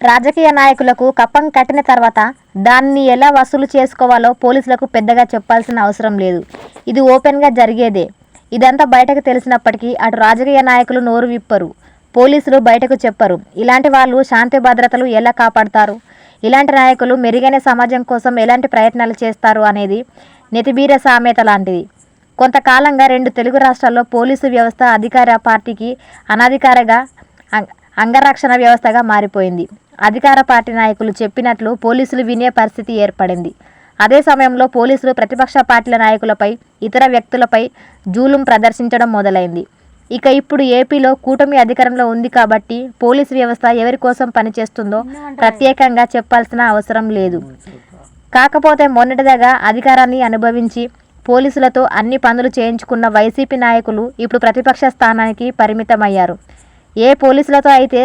రాజకీయ నాయకులకు కప్పం కట్టిన తర్వాత దాన్ని ఎలా వసూలు చేసుకోవాలో పోలీసులకు పెద్దగా చెప్పాల్సిన అవసరం లేదు. ఇది ఓపెన్గా జరిగేదే. ఇదంతా బయటకు తెలిసినప్పటికీ అటు రాజకీయ నాయకులు నోరు విప్పరు, పోలీసులు బయటకు చెప్పరు. ఇలాంటి వాళ్ళు శాంతి భద్రతలు ఎలా కాపాడతారు? ఇలాంటి నాయకులు మెరుగైన సమాజం కోసం ఎలాంటి ప్రయత్నాలు చేస్తారు అనేది నెతిబీర సామెత లాంటిది. కొంతకాలంగా 2 తెలుగు రాష్ట్రాల్లో పోలీసు వ్యవస్థ అధికార పార్టీకి అనధికారగా అంగరక్షణ వ్యవస్థగా మారిపోయింది. అధికార పార్టీ నాయకులు చెప్పినట్లు పోలీసులు వినే పరిస్థితి ఏర్పడింది. అదే సమయంలో పోలీసులు ప్రతిపక్ష పార్టీల నాయకులపై, ఇతర వ్యక్తులపై జూలుం ప్రదర్శించడం మొదలైంది. ఇక ఇప్పుడు ఏపీలో కూటమి అధికారంలో ఉంది కాబట్టి పోలీసు వ్యవస్థ ఎవరి కోసం పనిచేస్తుందో ప్రత్యేకంగా చెప్పాల్సిన అవసరం లేదు. కాకపోతే మొన్నటిదాకా అధికారాన్ని అనుభవించి పోలీసులతో అన్ని పనులు చేయించుకున్న వైసీపీ నాయకులు ఇప్పుడు ప్రతిపక్ష స్థానానికి పరిమితమయ్యారు. ఏ పోలీసులతో అయితే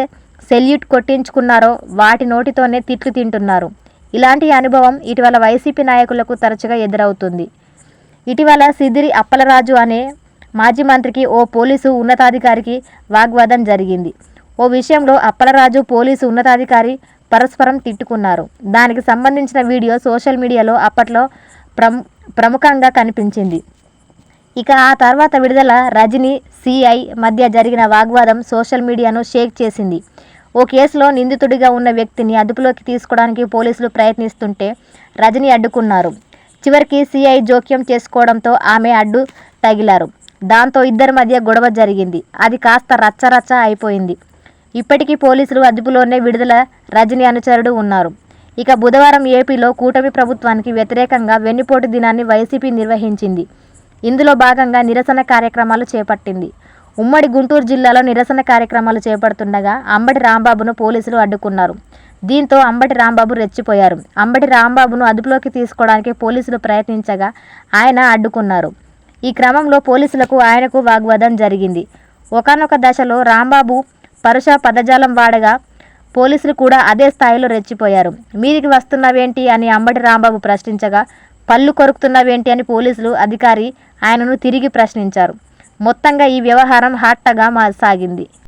సెల్యూట్ కొట్టించుకున్నారో వాటి నోటితోనే తిట్లు తింటున్నారు. ఇలాంటి అనుభవం ఇటీవల వైసీపీ నాయకులకు తరచుగా ఎదురవుతుంది. ఇటీవల సిదిరి అప్పలరాజు అనే మాజీ మంత్రికి ఓ పోలీసు ఉన్నతాధికారికి వాగ్వాదం జరిగింది. ఓ విషయంలో అప్పలరాజు, పోలీసు ఉన్నతాధికారి పరస్పరం తిట్టుకున్నారు. దానికి సంబంధించిన వీడియో సోషల్ మీడియాలో అప్పట్లో ప్రముఖంగా కనిపించింది. ఇక ఆ తర్వాత విడుదల రజనీ, సిఐ మధ్య జరిగిన వాగ్వాదం సోషల్ మీడియాను షేక్ చేసింది. ఓ కేసులో నిందితుడిగా ఉన్న వ్యక్తిని అదుపులోకి తీసుకోవడానికి పోలీసులు ప్రయత్నిస్తుంటే రజనీ అడ్డుకున్నారు. చివరికి సిఐ జోక్యం చేసుకోవడంతో ఆమె అడ్డు తగిలారు. దాంతో ఇద్దరి మధ్య గొడవ జరిగింది. అది కాస్త రచ్చరచ్చ అయిపోయింది. ఇప్పటికీ పోలీసులు అదుపులోనే విడుదల రజనీ అనుచరుడు ఉన్నారు. ఇక బుధవారం ఏపీలో కూటమి ప్రభుత్వానికి వ్యతిరేకంగా వెన్నుపోటు దినాన్ని వైసీపీ నిర్వహించింది. ఇందులో భాగంగా నిరసన కార్యక్రమాలు చేపట్టింది. ఉమ్మడి గుంటూరు జిల్లాలో నిరసన కార్యక్రమాలు చేపడుతుండగా అంబటి రాంబాబును పోలీసులు అడ్డుకున్నారు. దీంతో అంబటి రాంబాబు రెచ్చిపోయారు. అంబటి రాంబాబును అదుపులోకి తీసుకోవడానికి పోలీసులు ప్రయత్నించగా ఆయన అడ్డుకున్నారు. ఈ క్రమంలో పోలీసులకు ఆయనకు వాగ్వాదం జరిగింది. ఒకానొక దశలో రాంబాబు పరుష పదజాలం వాడగా పోలీసులు కూడా అదే స్థాయిలో రెచ్చిపోయారు. మీదికి వస్తున్నావేంటి అని అంబటి రాంబాబు ప్రశ్నించగా, పళ్ళు కొరుకుతున్నావేంటి అని పోలీసులు అధికారి ఆయనను తిరిగి ప్రశ్నించారు. మొత్తంగా ఈ వ్యవహారం హాట్గా సాగింది.